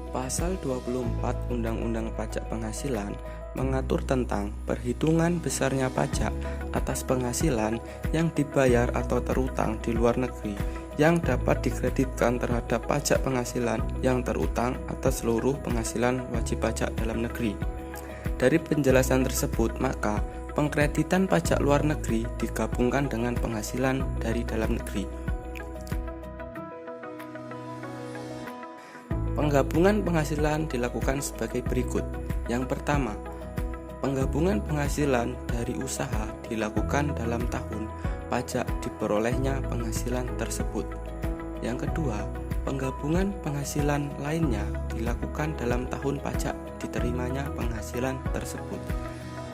Pasal 24 Undang-Undang Pajak Penghasilan mengatur tentang perhitungan besarnya pajak atas penghasilan yang dibayar atau terutang di luar negeri yang dapat dikreditkan terhadap pajak penghasilan yang terutang atas seluruh penghasilan wajib pajak dalam negeri. Dari penjelasan tersebut, maka pengkreditan pajak luar negeri digabungkan dengan penghasilan dari dalam negeri. Penggabungan penghasilan dilakukan sebagai berikut. Yang pertama, penggabungan penghasilan dari usaha dilakukan dalam tahun pajak diperolehnya penghasilan tersebut. Yang kedua, penggabungan penghasilan lainnya dilakukan dalam tahun pajak diterimanya penghasilan tersebut.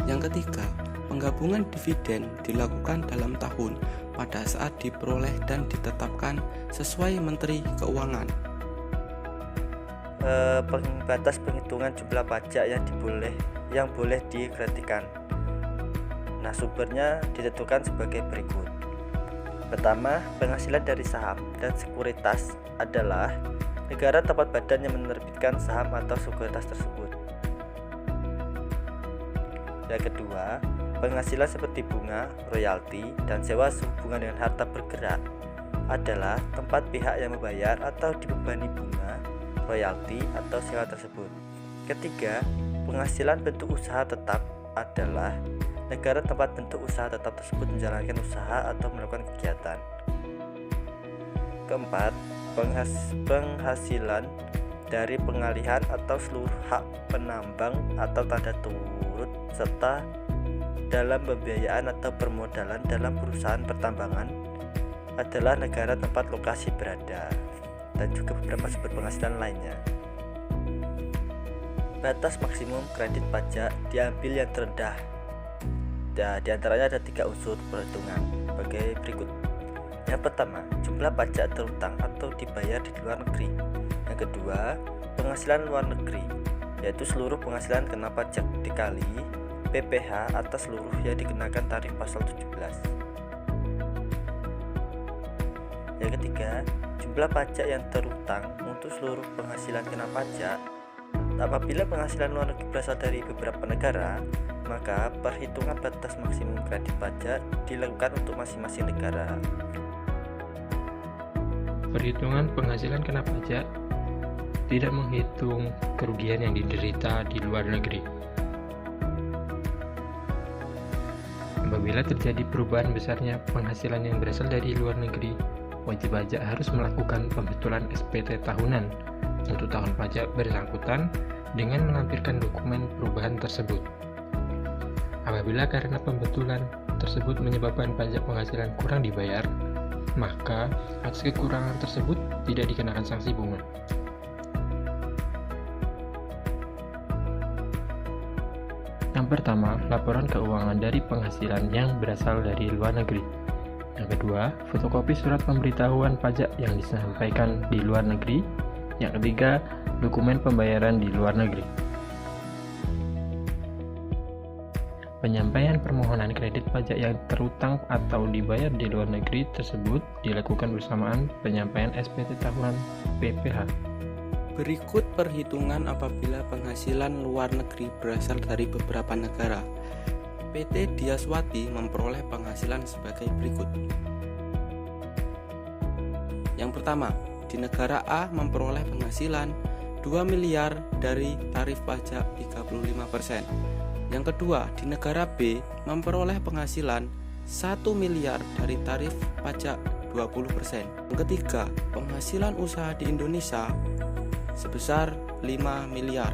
Yang ketiga, penggabungan dividen dilakukan dalam tahun pada saat diperoleh dan ditetapkan sesuai Menteri Keuangan. Batas penghitungan jumlah pajak yang boleh dikreditkan. Nah, sumbernya ditentukan sebagai berikut. Pertama, penghasilan dari saham dan sekuritas adalah negara tempat badan yang menerbitkan saham atau sekuritas tersebut. Yang kedua, penghasilan seperti bunga, royalti, dan sewa sehubungan dengan harta bergerak adalah tempat pihak yang membayar atau dibebani bunga, royalti, atau sewa tersebut. Ketiga, penghasilan bentuk usaha tetap adalah negara tempat bentuk usaha tetap tersebut menjalankan usaha atau melakukan kegiatan. Keempat, penghasilan dari pengalihan atau seluruh hak penambang atau tanda turut serta dalam pembiayaan atau permodalan dalam perusahaan pertambangan adalah negara tempat lokasi berada, dan juga beberapa sumber penghasilan lainnya. Batas maksimum kredit pajak diambil yang terendah. Di antaranya ada 3 unsur perhitungan sebagai berikut. Yang pertama, jumlah pajak terutang atau dibayar di luar negeri. Yang kedua, penghasilan luar negeri, yaitu seluruh penghasilan kena pajak dikali PPh atas seluruh yang dikenakan tarif pasal 17. Yang ketiga, jumlah pajak yang terutang untuk seluruh penghasilan kena pajak. Apabila penghasilan luar negeri berasal dari beberapa negara, maka perhitungan batas maksimum kredit pajak dilakukan untuk masing-masing negara. Perhitungan penghasilan kena pajak tidak menghitung kerugian yang diderita di luar negeri. Apabila terjadi perubahan besarnya penghasilan yang berasal dari luar negeri, wajib pajak harus melakukan pembetulan SPT tahunan untuk tahun pajak bersangkutan dengan melampirkan dokumen perubahan tersebut. Apabila karena pembetulan tersebut menyebabkan pajak penghasilan kurang dibayar, maka atas kekurangan tersebut tidak dikenakan sanksi bunga. Yang pertama, laporan keuangan dari penghasilan yang berasal dari luar negeri. Yang kedua, fotokopi surat pemberitahuan pajak yang disampaikan di luar negeri. Yang ketiga, dokumen pembayaran di luar negeri. Penyampaian permohonan kredit pajak yang terutang atau dibayar di luar negeri tersebut dilakukan bersamaan penyampaian SPT tahunan PPh. Berikut perhitungan apabila penghasilan luar negeri berasal dari beberapa negara. PT Diaswati memperoleh penghasilan sebagai berikut. Yang pertama, di negara A memperoleh penghasilan 2 miliar dari tarif pajak 35%. Yang kedua, di negara B memperoleh penghasilan 1 miliar dari tarif pajak 20%. Yang ketiga, penghasilan usaha di Indonesia sebesar 5 miliar.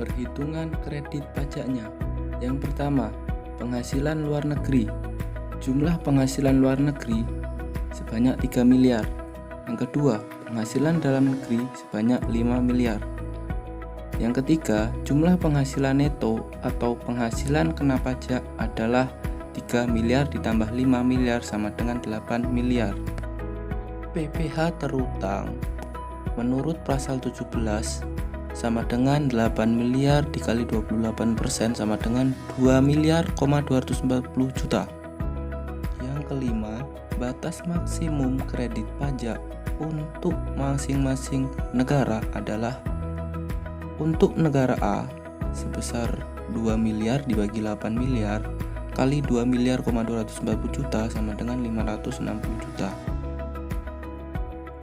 Perhitungan kredit pajaknya. Yang pertama, penghasilan luar negeri. Jumlah penghasilan luar negeri sebanyak 3 miliar. Yang kedua, penghasilan dalam negeri sebanyak 5 miliar. Yang ketiga, jumlah penghasilan neto atau penghasilan kena pajak adalah 3 miliar ditambah 5 miliar sama dengan 8 miliar. PPh terutang menurut pasal 17 sama dengan 8 miliar dikali 28% sama dengan 2 miliar 240 juta. Yang kelima, batas maksimum kredit pajak untuk masing-masing negara adalah untuk negara A sebesar 2 miliar dibagi 8 miliar kali 2 miliar 240 juta sama dengan 560 juta.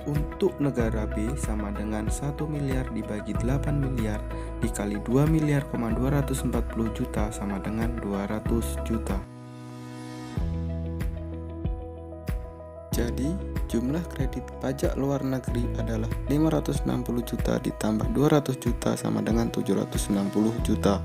Untuk negara B sama dengan 1 miliar dibagi 8 miliar dikali 2 miliar 240 juta sama dengan 200 juta. Jadi, jumlah kredit pajak luar negeri adalah 560 juta ditambah 200 juta sama dengan 760 juta.